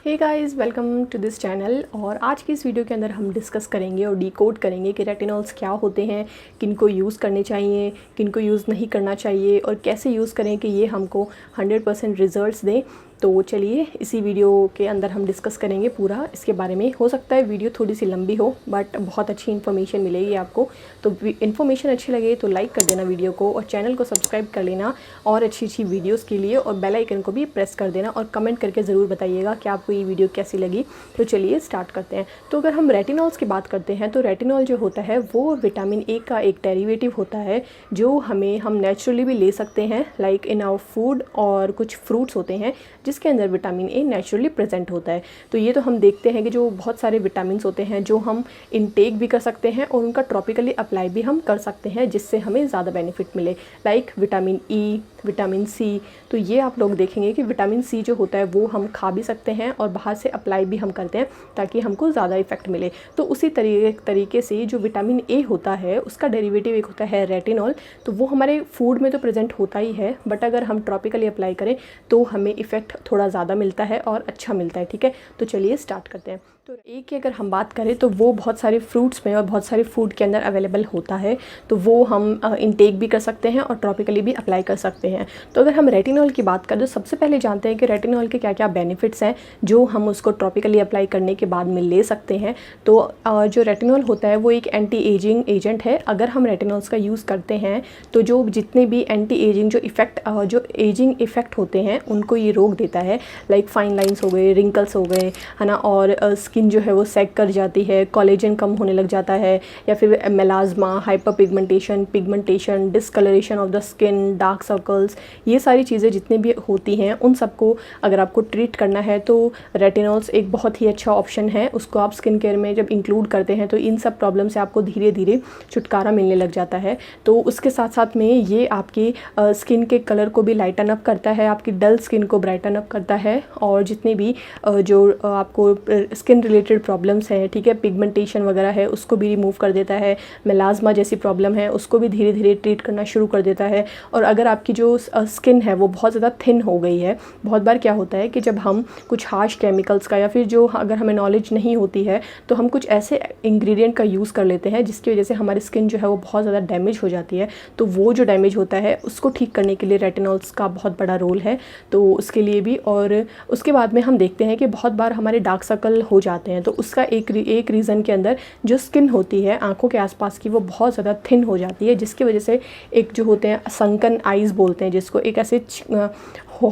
Hey guys, welcome to this channel. और आज की इस वीडियो के अंदर हम डिस्कस करेंगे और डिकोड करेंगे कि रेटिनॉल्स क्या होते हैं, किन को यूज़ करने चाहिए, किन को यूज़ नहीं करना चाहिए और कैसे यूज़ करें कि ये हमको 100% रिजल्ट्स दें। तो चलिए इसी वीडियो के अंदर हम डिस्कस करेंगे पूरा इसके बारे में। हो सकता है वीडियो थोड़ी सी लंबी हो बट बहुत अच्छी इन्फॉर्मेशन मिलेगी आपको। तो इन्फॉर्मेशन अच्छी लगे तो लाइक कर देना वीडियो को और चैनल को सब्सक्राइब कर लेना और अच्छी अच्छी वीडियोस के लिए, और बेल आइकन को भी प्रेस कर देना और कमेंट करके ज़रूर बताइएगा कि आपको ये वीडियो कैसी लगी। तो चलिए स्टार्ट करते हैं। तो अगर हम रेटिनॉल्स की बात करते हैं तो रेटिनॉल जो होता है वो विटामिन ए का एक डेरिवेटिव होता है जो हम नेचुरली भी ले सकते हैं, लाइक इन आवर फूड। और कुछ फ्रूट्स होते हैं जिसके अंदर विटामिन ए नेचुरली प्रेजेंट होता है। तो ये तो हम देखते हैं कि जो बहुत सारे विटामिन्स होते हैं जो हम इनटेक भी कर सकते हैं और उनका ट्रॉपिकली अप्लाई भी हम कर सकते हैं जिससे हमें ज़्यादा बेनिफिट मिले, like vitamin E, vitamin C. तो ये आप लोग देखेंगे कि विटामिन सी जो होता है वो हम खा भी सकते हैं और बाहर से अप्लाई भी हम करते हैं ताकि हमको ज़्यादा इफेक्ट मिले। तो उसी तरीके से जो विटामिन ए होता है उसका डेरिवेटिव एक होता है रेटिनॉल। तो वो हमारे फूड में तो प्रेजेंट होता ही है बट अगर हम ट्रॉपिकली अप्लाई करें तो हमें इफ़ेक्ट थोड़ा ज़्यादा मिलता है और अच्छा मिलता है। ठीक है, तो चलिए स्टार्ट करते हैं। तो एक की अगर हम बात करें तो वो बहुत सारे फ्रूट्स में और बहुत सारे फूड के अंदर अवेलेबल होता है। तो वो हम इनटेक भी कर सकते हैं और ट्रॉपिकली भी अप्लाई कर सकते हैं। तो अगर हम रेटिनॉल की बात करें तो सबसे पहले जानते हैं कि रेटिनॉल के क्या क्या बेनिफिट्स हैं जो हम उसको ट्रॉपिकली अप्लाई करने के बाद में ले सकते हैं। तो जो रेटिनॉल होता है वो एक एंटी एजिंग एजेंट है। अगर हम रेटिनॉल्स का यूज़ करते हैं तो जो जितने भी एंटी एजिंग जो एजिंग इफ़ेक्ट होते हैं उनको ये रोक देता है, लाइक फाइन लाइन्स हो गए, रिंकल्स हो गए, है ना। और स्किन जो है वो सैग कर जाती है, कोलेजन कम होने लग जाता है, या फिर melasma, hyper pigmentation, discolouration of the skin, dark circles, ये सारी चीज़ें जितनी भी होती हैं उन सबको अगर आपको ट्रीट करना है तो रेटिनॉल्स एक बहुत ही अच्छा ऑप्शन है। उसको आप स्किन केयर में जब इंक्लूड करते हैं तो इन सब प्रॉब्लम से आपको धीरे धीरे छुटकारा मिलने लग जाता है। तो उसके साथ साथ में ये आपकी स्किन के कलर को भी लाइटन अप करता है, आपकी डल स्किन को ब्राइटन अप करता है, और जितने भी जो आपको स्किन रिलेटेड प्रॉब्लम्स हैं, ठीक है, पिगमेंटेशन वगैरह है, उसको भी रिमूव कर देता है। मेलाज्मा जैसी प्रॉब्लम है उसको भी धीरे धीरे ट्रीट करना शुरू कर देता है। और अगर आपकी जो स्किन है वो बहुत ज़्यादा थिन हो गई है, बहुत बार क्या होता है कि जब हम कुछ हार्श केमिकल्स का या फिर जो अगर हमें नॉलेज नहीं होती है तो हम कुछ ऐसे इंग्रेडिएंट का यूज़ कर लेते हैं जिसकी वजह से हमारी स्किन जो है वो बहुत ज़्यादा डैमेज हो जाती है। तो वो जो डैमेज होता है उसको ठीक करने के लिए रेटिनॉल्स का बहुत बड़ा रोल है। तो उसके लिए भी, और उसके बाद में हम देखते हैं कि बहुत बार हमारे डार्क सर्कल हो जाते हैं। तो उसका एक रीज़न के अंदर जो स्किन होती है आंखों के आसपास की वो बहुत ज़्यादा थिन हो जाती है, जिसकी वजह से एक जो होते हैं संकन आइज़ बोलते हैं जिसको, एक ऐसे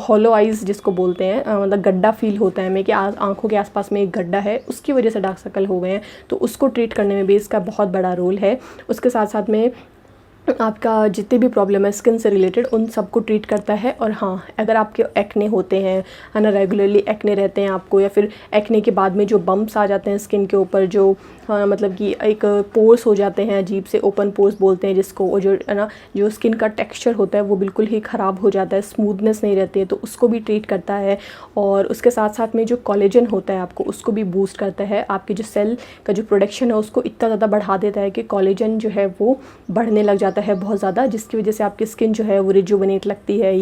हॉलो आइज़ जिसको बोलते हैं, मतलब गड्ढा फील होता है हमें कि आंखों के आसपास में एक गड्ढा है, उसकी वजह से डार्क सर्कल हो गए हैं। तो उसको ट्रीट करने में भी इसका बहुत बड़ा रोल है। उसके साथ साथ में आपका जितनी भी प्रॉब्लम है स्किन से रिलेटेड उन सबको ट्रीट करता है। और हाँ, अगर आपके एक्ने होते हैं, है ना, रेगुलरली एक्ने रहते हैं आपको, या फिर एक्ने के बाद में जो बम्प्स आ जाते हैं स्किन के ऊपर, जो मतलब कि एक पोर्स हो जाते हैं, अजीब से ओपन पोर्स बोलते हैं जिसको, और जो है ना जो स्किन का टेक्सचर होता है वो बिल्कुल ही ख़राब हो जाता है, स्मूथनेस नहीं रहती है, तो उसको भी ट्रीट करता है। और उसके साथ साथ में जो कोलेजन होता है आपको उसको भी बूस्ट करता है। आपकी जो सेल का जो प्रोडक्शन है उसको इतना ज़्यादा बढ़ा देता है कि कोलेजन जो है वो बढ़ने लग जाता है बहुत ज़्यादा, जिसकी वजह से आपकी स्किन जो है वो रिजुवनेट लगती है,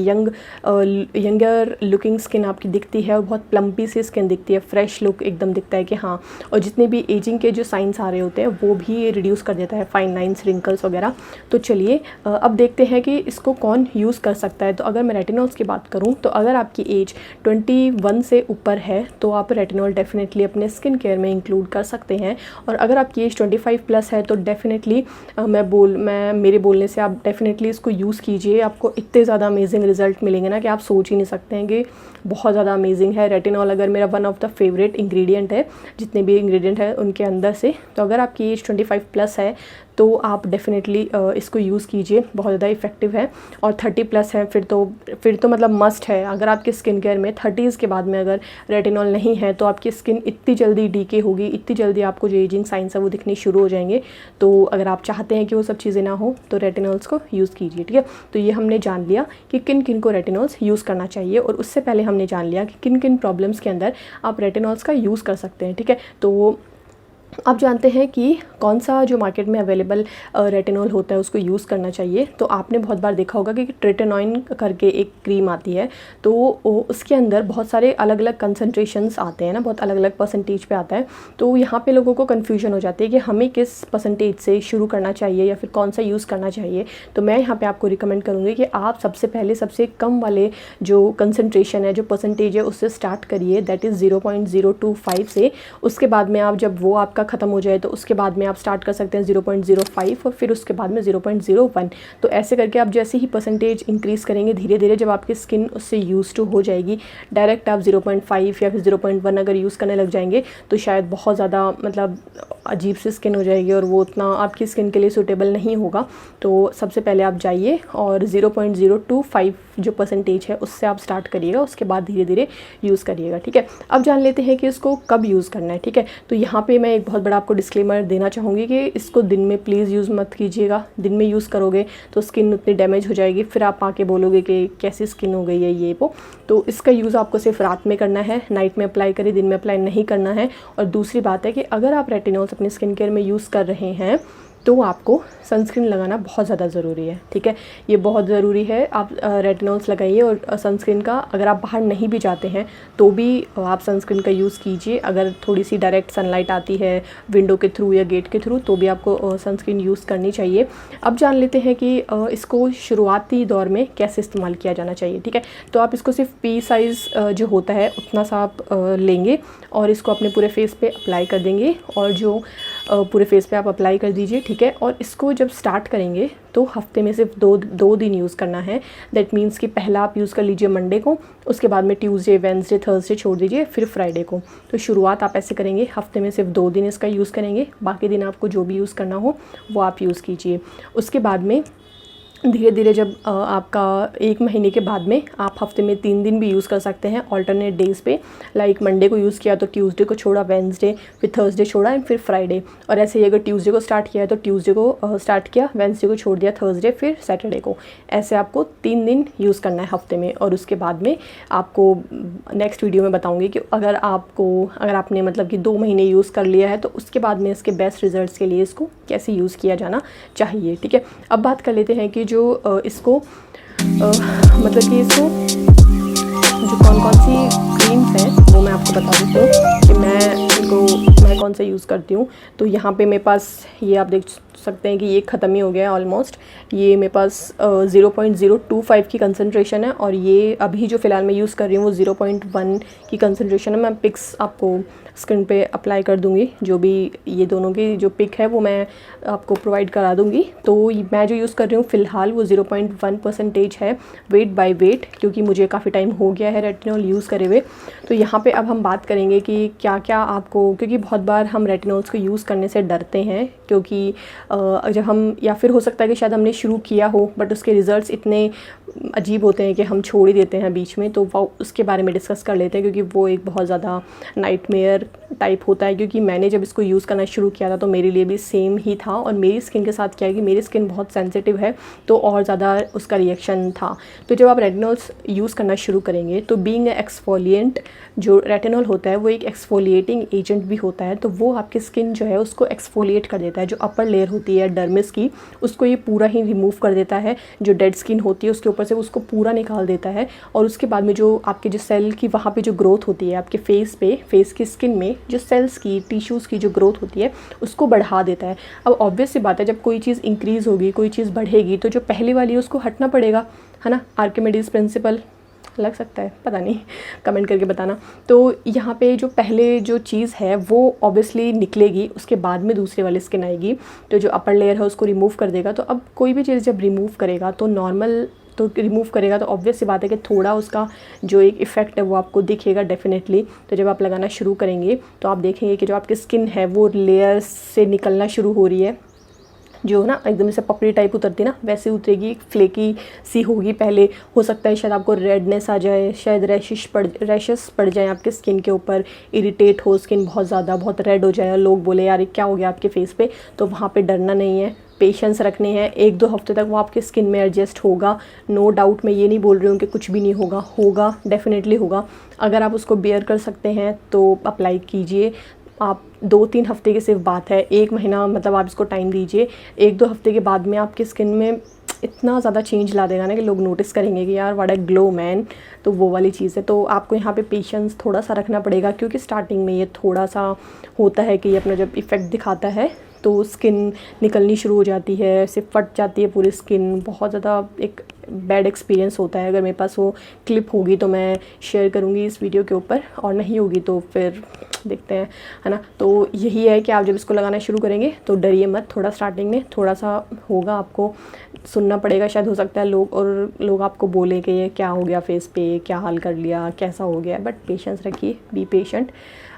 यंगर लुकिंग स्किन आपकी दिखती है और बहुत प्लम्पी सी स्किन दिखती है, फ्रेश लुक एकदम दिखता है कि हाँ। और जितने भी एजिंग के जो साइंस आ रहे होते हैं वो भी रिड्यूस कर देता है, फाइन लाइन्स, रिंकल्स वगैरह। तो चलिए अब देखते हैं कि इसको कौन यूज़ कर सकता है। तो अगर मैं रेटिनॉल्स की बात करूँ तो अगर आपकी एज 21 से ऊपर है तो आप रेटिनॉल डेफिनेटली अपने स्किन केयर में इंक्लूड कर सकते हैं। और अगर आपकी एज 25 प्लस है तो डेफिनेटली मेरे बोलने से आप डेफिनेटली इसको यूज़ कीजिए। आपको इतने ज़्यादा अमेजिंग रिजल्ट मिलेंगे ना कि आप सोच ही नहीं सकते हैं कि बहुत ज़्यादा अमेजिंग है। रेटिनॉल अगर मेरा one of the favourite ingredient है जितने भी इंग्रेडिएंट है उनके अंदर से। तो अगर आपकी एज 25 प्लस है तो आप डेफिनेटली इसको यूज़ कीजिए, बहुत ज़्यादा इफेक्टिव है। और 30 प्लस है फिर तो मतलब मस्ट है। अगर आपकी स्किन केयर में 30s के बाद में अगर रेटिनॉल नहीं है तो आपकी स्किन इतनी जल्दी डीके होगी, इतनी जल्दी आपको जो एजिंग साइंस है वो दिखने शुरू हो जाएंगे। तो अगर आप चाहते हैं कि वो सब चीज़ें ना हो तो रेटिनॉल्स को यूज़ कीजिए। ठीक है, तो ये हमने जान लिया कि किन किन को रेटिनॉल्स यूज़ करना चाहिए, और उससे पहले हमने जान लिया कि किन किन प्रॉब्लम्स के अंदर आप रेटिनॉल्स का यूज़ कर सकते हैं। ठीक है, तो आप जानते हैं कि कौन सा जो मार्केट में अवेलेबल रेटिनॉल होता है उसको यूज़ करना चाहिए। तो आपने बहुत बार देखा होगा कि ट्रेटेनॉइन करके एक क्रीम आती है, तो उसके अंदर बहुत सारे अलग अलग कंसंट्रेशंस आते हैं ना, बहुत अलग अलग परसेंटेज पे आता है। तो यहाँ पे लोगों को कन्फ्यूजन हो जाती है कि हमें किस परसेंटेज से शुरू करना चाहिए या फिर कौन सा यूज़ करना चाहिए। तो मैं यहाँ पर आपको रिकमेंड करूँगी कि आप सबसे पहले सबसे कम वाले जो कंसनट्रेशन है, जो परसेंटेज है, उससे स्टार्ट करिए, दैट इज़ 0.025 से। उसके बाद में आप जब वो आपका ख़त्म हो जाए तो उसके बाद में आप स्टार्ट कर सकते हैं 0.05 और फिर उसके बाद में 0.01। तो ऐसे करके आप जैसे ही परसेंटेज इंक्रीज़ करेंगे धीरे धीरे, जब आपकी स्किन उससे यूज़ टू हो जाएगी, डायरेक्ट आप 0.5 या फिर 0.1 अगर यूज़ करने लग जाएंगे तो शायद बहुत ज़्यादा मतलब अजीब सी स्किन हो जाएगी और वो उतना आपकी स्किन के लिए सूटेबल नहीं होगा। तो सबसे पहले आप जाइए और 0.025 जो परसेंटेज है उससे आप स्टार्ट करिएगा, उसके बाद धीरे धीरे यूज़ करिएगा, ठीक है। अब जान लेते हैं कि इसको कब यूज़ करना है, ठीक है। तो यहाँ पे मैं एक बहुत बड़ा आपको डिस्क्लेमर देना चाहूँगी कि इसको दिन में प्लीज़ यूज़ मत कीजिएगा। दिन में यूज़ करोगे तो स्किन उतनी डैमेज हो जाएगी, फिर आप आके बोलोगे कि कैसी स्किन हो गई है ये वो। तो इसका यूज़ आपको सिर्फ रात में करना है, नाइट में अप्लाई करिए, दिन में अप्लाई नहीं करना है। और दूसरी बात है कि अगर आप रेटिनॉल्स अपनी स्किन केयर में यूज़ कर रहे हैं तो आपको सनस्क्रीन लगाना बहुत ज़्यादा ज़रूरी है, ठीक है। ये बहुत ज़रूरी है, आप रेटिनॉल्स लगाइए। और सनस्क्रीन का अगर आप बाहर नहीं भी जाते हैं तो भी आप सनस्क्रीन का यूज़ कीजिए। अगर थोड़ी सी डायरेक्ट सनलाइट आती है विंडो के थ्रू या गेट के थ्रू तो भी आपको सनस्क्रीन यूज़ करनी चाहिए। अब जान लेते हैं कि इसको शुरुआती दौर में कैसे इस्तेमाल किया जाना चाहिए, ठीक है। तो आप इसको सिर्फ पी साइज़ जो होता है उतना सा आप लेंगे और इसको अपने पूरे फेस पे अप्लाई कर देंगे। और जो पूरे फेस पे आप अप्लाई कर दीजिए, ठीक है। और इसको जब स्टार्ट करेंगे तो हफ्ते में सिर्फ दो दिन यूज़ करना है। दैट मीन्स कि पहला आप यूज़ कर लीजिए मंडे को, उसके बाद में ट्यूसडे, वेडनेसडे, थर्सडे छोड़ दीजिए, फिर फ्राइडे को। तो शुरुआत आप ऐसे करेंगे, हफ्ते में सिर्फ 2 दिन इसका यूज़ करेंगे, बाकी दिन आपको जो भी यूज़ करना हो वो आप यूज़ कीजिए। उसके बाद में धीरे धीरे जब आपका 1 महीने के बाद में आप हफ्ते में 3 दिन भी यूज़ कर सकते हैं ऑल्टरनेट डेज़ पे। लाइक मंडे को यूज़ किया तो ट्यूसडे को छोड़ा, वेडनेसडे, फिर थर्सडे छोड़ा एंड फिर फ्राइडे। और ऐसे ही अगर ट्यूसडे को स्टार्ट किया है तो ट्यूसडे को स्टार्ट किया, वेडनेसडे को छोड़ दिया, थर्सडे, फिर सैटरडे को। ऐसे आपको 3 दिन यूज़ करना है हफ्ते में। और उसके बाद में आपको नेक्स्ट वीडियो में बताऊँगी कि अगर आपने मतलब कि 2 महीने यूज़ कर लिया है तो उसके बाद में इसके बेस्ट रिजल्ट्स के लिए इसको कैसे यूज़ किया जाना चाहिए, ठीक है। अब बात कर लेते हैं कि जो इसको मतलब कि इसको जो कौन सी क्रीम्स हैं वो मैं आपको बता देती हूँ कि मैं कौन सा यूज़ करती हूँ। तो यहाँ पे मेरे पास ये आप देख सकते हैं कि ये ख़त्म ही हो गया है ऑलमोस्ट। ये मेरे पास 0.025 की कंसंट्रेशन है और ये अभी जो फ़िलहाल मैं यूज़ कर रही हूँ वो 0.1 की कंसंट्रेशन है। मैं पिक्स आपको स्किन पे अप्लाई कर दूँगी, जो भी ये दोनों की जो पिक है वो मैं आपको प्रोवाइड करा दूँगी। तो मैं जो यूज़ कर रही हूँ फ़िलहाल वो 0.1% है वेट बाय वेट, क्योंकि मुझे काफ़ी टाइम हो गया है रेटिनॉल यूज़ करे हुए। तो यहाँ पे अब हम बात करेंगे कि क्या क्या आपको, क्योंकि बहुत बार हम रेटिनॉल्स को यूज़ करने से डरते हैं, क्योंकि जब हम, या फिर हो सकता है कि शायद हमने शुरू किया हो बट उसके रिज़ल्ट्स इतने अजीब होते हैं कि हम छोड़ ही देते हैं बीच में। तो वो उसके बारे में डिस्कस कर लेते हैं, क्योंकि वो एक बहुत ज़्यादा नाइटमेयर टाइप होता है। क्योंकि मैंने जब इसको यूज़ करना शुरू किया था तो मेरे लिए भी सेम ही था। और मेरी स्किन के साथ क्या है कि मेरी स्किन बहुत सेंसिटिव है तो और ज़्यादा उसका रिएक्शन था। तो जब आप रेटिनॉल्स यूज़ करना शुरू करेंगे तो बीइंग एक्सफोलिएंट, जो रेटिनॉल होता है वो एक एक्सफोलिएटिंग एजेंट भी होता है। तो वो आपकी स्किन जो है उसको एक्सफोलिएट कर देता है। जो अपर लेयर होती है डर्मिस की, उसको ये पूरा ही रिमूव कर देता है। जो डेड स्किन होती है उसके ऊपर से उसको पूरा निकाल देता है। और उसके बाद में जो आपके जो सेल की वहाँ पे जो ग्रोथ होती है आपके फेस पे, फेस की स्किन में जो सेल्स की, टिश्यूज़ की जो ग्रोथ होती है उसको बढ़ा देता है। अब ऑब्वियस सी बात है, जब कोई चीज़ इंक्रीज़ होगी, कोई चीज़ बढ़ेगी तो जो पहले वाली है उसको हटना पड़ेगा, है ना। आर्किमिडीज़ प्रिंसिपल लग सकता है, पता नहीं, कमेंट करके बताना। तो यहाँ पे जो पहले जो चीज़ है वो ऑब्वियसली निकलेगी, उसके बाद में दूसरे वाली स्किन आएगी। तो जो अपर लेयर है उसको रिमूव कर देगा। तो अब कोई भी चीज़ जब रिमूव करेगा तो नॉर्मल तो रिमूव करेगा तो ऑब्वियस सी बात है कि थोड़ा उसका जो एक इफ़ेक्ट है वो आपको दिखेगा डेफिनेटली। तो जब आप लगाना शुरू करेंगे तो आप देखेंगे कि जो आपकी स्किन है वो लेयर्स से निकलना शुरू हो रही है। जो ना एकदम से पपड़ी टाइप उतरती ना वैसे उतरेगी, फ्लेकी सी होगी पहले। हो सकता है शायद आपको रेडनेस आ जाए, शायद रैशेस पड़ जाए आपके स्किन के ऊपर, इरिटेट हो स्किन बहुत ज़्यादा, बहुत रेड हो जाए और लोग बोले यार क्या हो गया आपके फेस पे। तो वहाँ पे डरना नहीं है, पेशेंस रखने हैं। 1-2 हफ्ते तक वो आपके स्किन में एडजस्ट होगा, नो डाउट। मैं ये नहीं बोल रही हूँ कि कुछ भी नहीं होगा, डेफिनेटली होगा। अगर आप उसको बेयर कर सकते हैं तो अप्लाई कीजिए। आप 2-3 हफ्ते की सिर्फ बात है, 1 महीना मतलब आप इसको टाइम दीजिए, 1-2 हफ्ते के बाद में आपकी स्किन में इतना ज़्यादा चेंज ला देगा ना कि लोग नोटिस करेंगे कि यार व्हाट अ ग्लो मैन। तो वो वाली चीज़ है। तो आपको यहाँ पे पेशेंस थोड़ा सा रखना पड़ेगा, क्योंकि स्टार्टिंग में ये थोड़ा सा होता है कि ये अपना जब इफ़ेक्ट दिखाता है तो स्किन निकलनी शुरू हो जाती है, सिर्फ फट जाती है पूरी स्किन, बहुत ज़्यादा एक बैड एक्सपीरियंस होता है। अगर मेरे पास वो क्लिप होगी तो मैं शेयर करूँगी इस वीडियो के ऊपर, और नहीं होगी तो फिर देखते हैं, है ना। तो यही है कि आप जब इसको लगाना शुरू करेंगे तो डरिए मत, थोड़ा स्टार्टिंग में थोड़ा सा होगा, आपको सुनना पड़ेगा, शायद हो सकता है लोग आपको बोले कि ये क्या हो गया फेस पे, क्या हाल कर लिया, कैसा हो गया, बट पेशेंस रखिए, बी पेशेंट,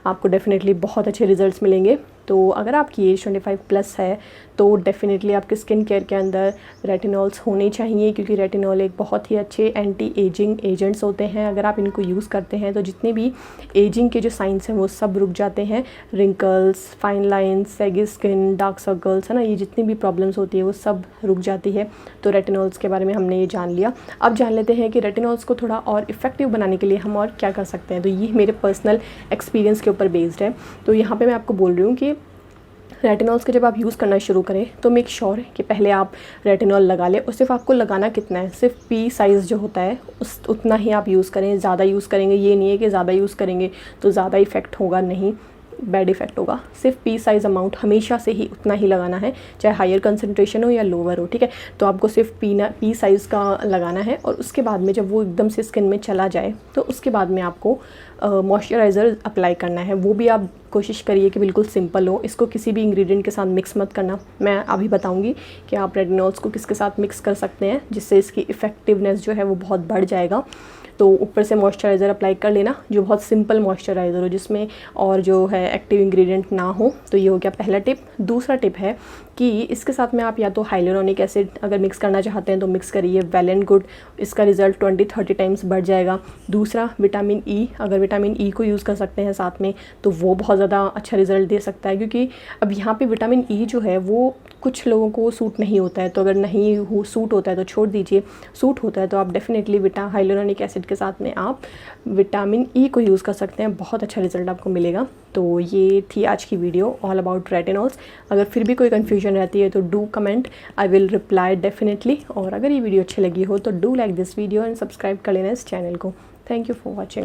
आपको डेफिनेटली बहुत अच्छे रिजल्ट्स मिलेंगे। तो अगर आपकी एज 25 प्लस है तो डेफिनेटली आपके स्किन केयर के अंदर रेटिनॉल्स होने चाहिए, क्योंकि रेटिनॉल एक बहुत ही अच्छे एंटी एजिंग एजेंट्स होते हैं। अगर आप इनको यूज़ करते हैं तो जितने भी एजिंग के जो साइंस हैं वो सब रुक जाते हैं, wrinkles, fine lines, saggy skin, dark circles, है ना, ये जितनी भी प्रॉब्लम्स होती है वो सब रुक जाती है। तो रेटिनॉल्स के बारे में हमने ये जान लिया। अब जान लेते हैं कि रेटिनॉल्स को थोड़ा और इफ़ेक्टिव बनाने के लिए हम और क्या कर सकते हैं। तो ये मेरे पर्सनल एक्सपीरियंस के ऊपर बेस्ड है। तो यहाँ पर मैं आपको बोल रही हूँ कि रेटिनॉल्स के जब आप यूज़ करना शुरू करें तो मेक श्योर है कि पहले आप रेटिनॉल लगा लें, और सिर्फ आपको लगाना कितना है, सिर्फ पी साइज़ जो होता है उतना ही आप यूज़ करें। ज़्यादा यूज़ करेंगे ये नहीं है कि ज़्यादा यूज़ करेंगे तो ज़्यादा इफ़ेक्ट होगा, नहीं, बैड इफ़ेक्ट होगा। सिर्फ पी साइज़ अमाउंट हमेशा से ही उतना ही लगाना है, चाहे हायर कंसनट्रेशन हो या लोअर हो, ठीक है। तो आपको सिर्फ पी साइज़ का लगाना है, और उसके बाद में जब वो एकदम से स्किन में चला जाए तो उसके बाद में आपको मॉइस्चराइज़र अप्लाई करना है। वो भी आप कोशिश करिए कि बिल्कुल सिंपल हो, इसको किसी भी इंग्रेडिएंट के साथ मिक्स मत करना। मैं अभी बताऊंगी कि आप रेटिनॉल्स को किसके साथ मिक्स कर सकते हैं जिससे इसकी इफ़ेक्टिवनेस जो है वो बहुत बढ़ जाएगा। तो ऊपर से मॉइस्चराइज़र अप्लाई कर लेना जो बहुत सिंपल मॉइस्चराइज़र हो, जिसमें और जो है एक्टिव इंग्रेडिएंट ना हो। तो ये हो गया पहला टिप। दूसरा टिप है कि इसके साथ में आप या तो हाइलुरोनिक एसिड अगर मिक्स करना चाहते हैं तो मिक्स करिए, वेल एंड गुड, इसका रिज़ल्ट 20-30 टाइम्स बढ़ जाएगा। दूसरा विटामिन ई, अगर विटामिन ई को यूज़ कर सकते हैं साथ में तो वो बहुत ज़्यादा अच्छा रिज़ल्ट दे सकता है, क्योंकि अब यहाँ पे विटामिन ई जो है वो कुछ लोगों को सूट नहीं होता है। तो अगर नहीं सूट होता है तो छोड़ दीजिए, सूट होता है तो आप डेफिनेटली हाइलुरोनिक एसिड के साथ में आप विटामिन ई को यूज़ कर सकते हैं, बहुत अच्छा रिज़ल्ट आपको मिलेगा। तो ये थी आज की वीडियो ऑल अबाउट रेटिनॉल्स। अगर फिर भी कोई कन्फ्यूजन रहती है तो do comment, I will reply definitely. और अगर ये वीडियो अच्छी लगी हो तो do like this video and subscribe कर लेना इस चैनल को। Thank you for watching.